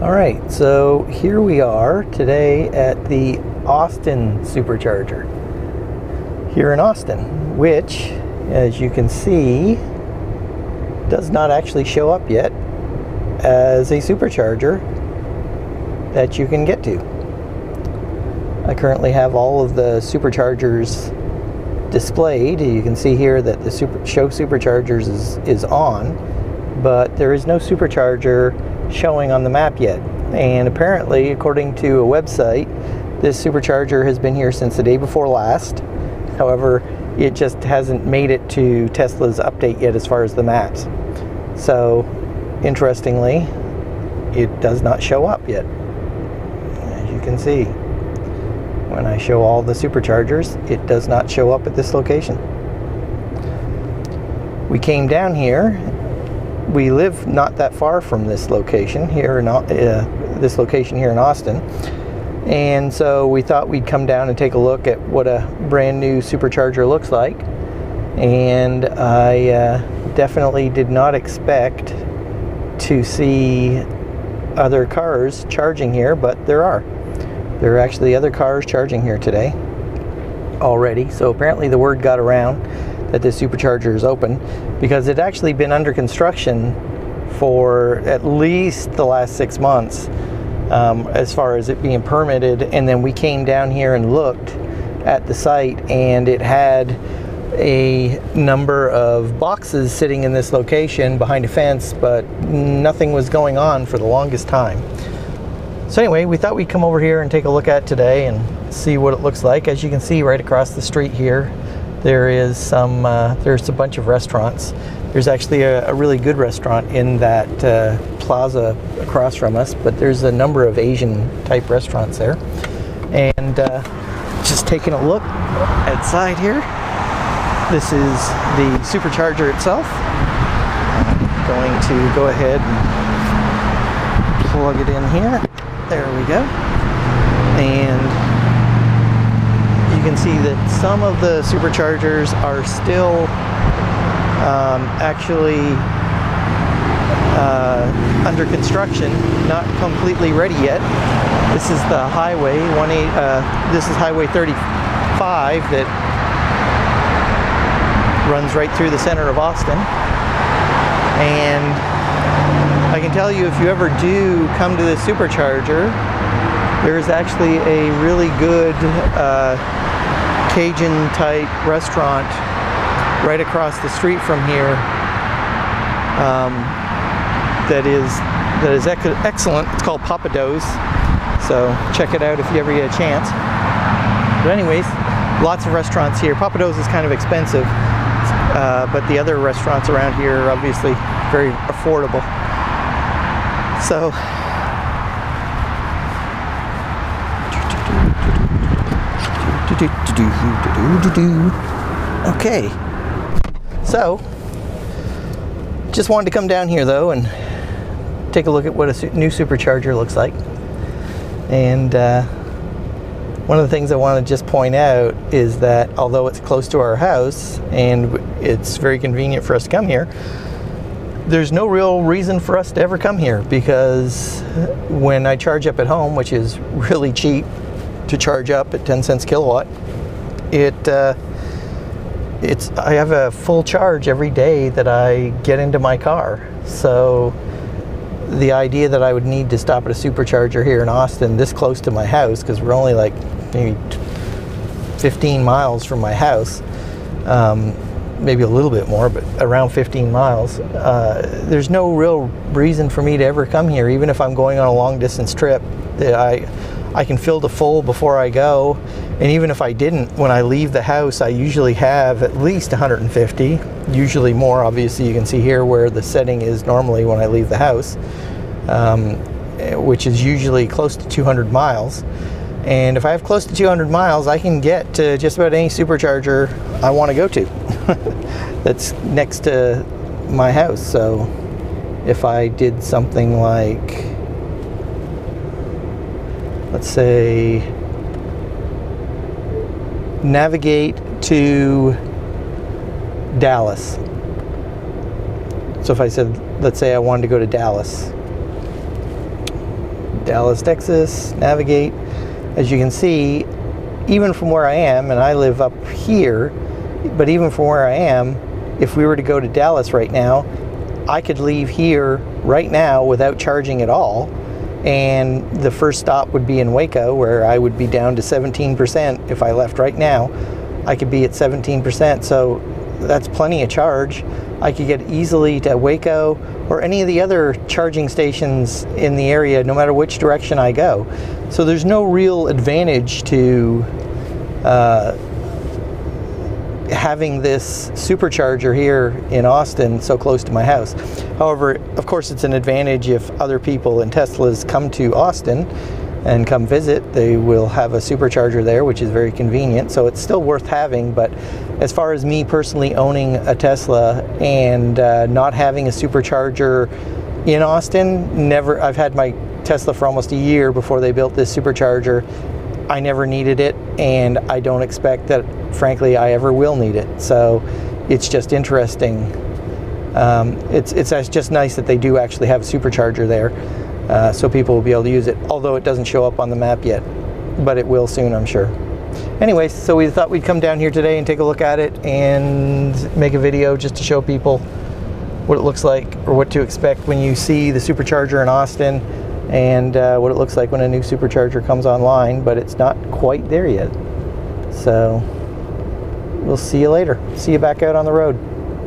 Alright, so here we are today at the Austin Supercharger here in Austin, which, as you can see, does not actually show up yet as a supercharger that you can get to. I currently have all of the superchargers displayed. You can see here that the show superchargers is on, but there is no supercharger showing on the map yet. And apparently, according to a website, this supercharger has been here since the day before last. However, it just hasn't made it to Tesla's update yet as far as the maps. So, interestingly, it does not show up yet. As you can see, when I show all the superchargers, it does not show up at this location. We came down here. We live not that far from this location here in Austin, and so we thought we'd come down and take a look at what a brand new supercharger looks like. And I definitely did not expect to see other cars charging here, but there are actually other cars charging here today already. So apparently the word got around that this supercharger is open, because it actually been under construction for at least the last 6 months, as far as it being permitted. And then we came down here and looked at the site, and it had a number of boxes sitting in this location behind a fence, but nothing was going on for the longest time. So anyway, we thought we'd come over here and take a look at today and see what it looks like. As you can see right across the street here, there's a bunch of restaurants. There's actually a really good restaurant in that plaza across from us, but there's a number of Asian type restaurants there. And just taking a look outside here, this is the supercharger itself. I'm going to go ahead and plug it in here. There we go. And you can see that some of the superchargers are still actually under construction, not completely ready yet. This is the highway this is Highway 35 that runs right through the center of Austin. And I can tell you, if you ever do come to this supercharger, there's actually a really good Cajun type restaurant right across the street from here that is excellent. It's called Papa Do's, so check it out if you ever get a chance. But anyways, lots of restaurants here. Papa Do's is kind of expensive, but the other restaurants around here are obviously very affordable. So okay, so just wanted to come down here though and take a look at what a new supercharger looks like. And one of the things I want to just point out is that although it's close to our house and it's very convenient for us to come here, there's no real reason for us to ever come here, because when I charge up at home, which is really cheap to charge up at 10 cents kilowatt, I have a full charge every day that I get into my car. So the idea that I would need to stop at a supercharger here in Austin this close to my house, because we're only like maybe 15 miles from my house, maybe a little bit more, but around 15 miles, there's no real reason for me to ever come here. Even if I'm going on a long distance trip, I can fill the full before I go. And even if I didn't, when I leave the house, I usually have at least 150, usually more. Obviously, you can see here where the setting is normally when I leave the house, which is usually close to 200 miles. And if I have close to 200 miles, I can get to just about any supercharger I want to go to that's next to my house. So if I did something like, let's say, navigate to Dallas. So if I said, let's say I wanted to go to Dallas, Dallas, Texas, navigate. As you can see, even from where I am, and I live up here, but even from where I am, if we were to go to Dallas right now, I could leave here right now without charging at all, and the first stop would be in Waco, where I would be down to 17%. If I left right now, I could be at 17%, so that's plenty of charge. I could get easily to Waco or any of the other charging stations in the area, no matter which direction I go. So there's no real advantage to having this supercharger here in Austin so close to my house. However, of course, it's an advantage if other people in Teslas come to Austin and come visit. They will have a supercharger there, which is very convenient, so it's still worth having. But as far as me personally owning a Tesla and not having a supercharger in Austin, never. I've had my Tesla for almost a year before they built this supercharger. I never needed it, and I don't expect that, frankly, I ever will need it. So it's just interesting. It's just nice that they do actually have a supercharger there. So people will be able to use it, although it doesn't show up on the map yet, but it will soon, I'm sure. Anyways, so we thought we'd come down here today and take a look at it and make a video just to show people what it looks like, or what to expect when you see the supercharger in Austin, and what it looks like when a new supercharger comes online, but it's not quite there yet. So we'll see you later. See you back out on the road.